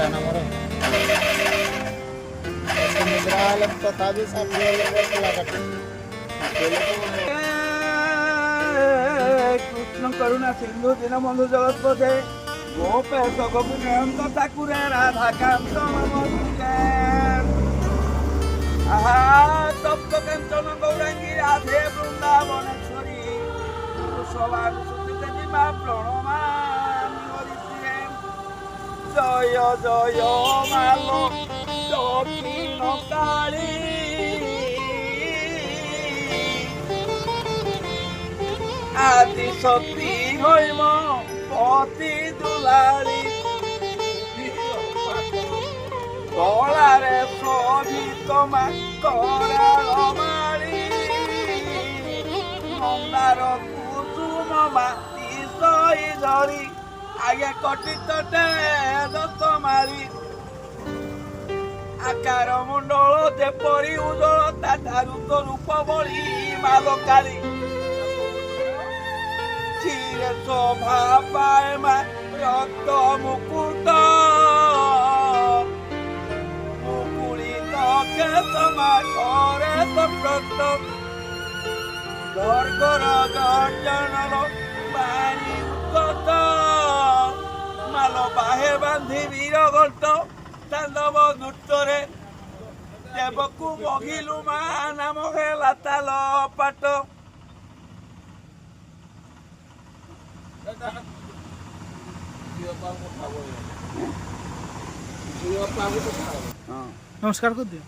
ଥିଲା ନା ମୋର ନିଦ୍ରା ହେଲେ ତଥାପି ଥିଲା କାଟି কৃষ্ণ করুণা সিন্ধু দীনবন্ধু জগৎপথে গোপেশ গোপীনাথ ঠাকুরে রাধা কান্ত নমস্তে আহা তপ্ত কাঞ্চন গৌরাঙ্গী রাধে বৃন্দাবনেশ্বরী সবার সুতিতে জিমা প্রণমামি হরিপ্রিয়ে জয় জয় মালো দক্ষিণ কালী আদি শক্তি হইম পতি দুলারি গলারে শোভিত মা করাল মারি মন্দার কুসুম মাতি সই ধরি আগে কটিতটে দত্ত মারি আকার মণ্ডল যেপরি উজ্জ্বল তাঠারু তো রূপ বলি মালকালী চিরে শোভা পায় মা রক্ত মুকুট মুকুলিত কেতমা করে তো প্রত গর্গর গর্জনল বাণী উৎকট মাল বাহে বান্ধি বীরগল্ট তাণ্ডব নৃত্যরে দেবকু মহিলু মা নাম হেলা তাল পাট ନମସ୍କାର କରିଦିଅ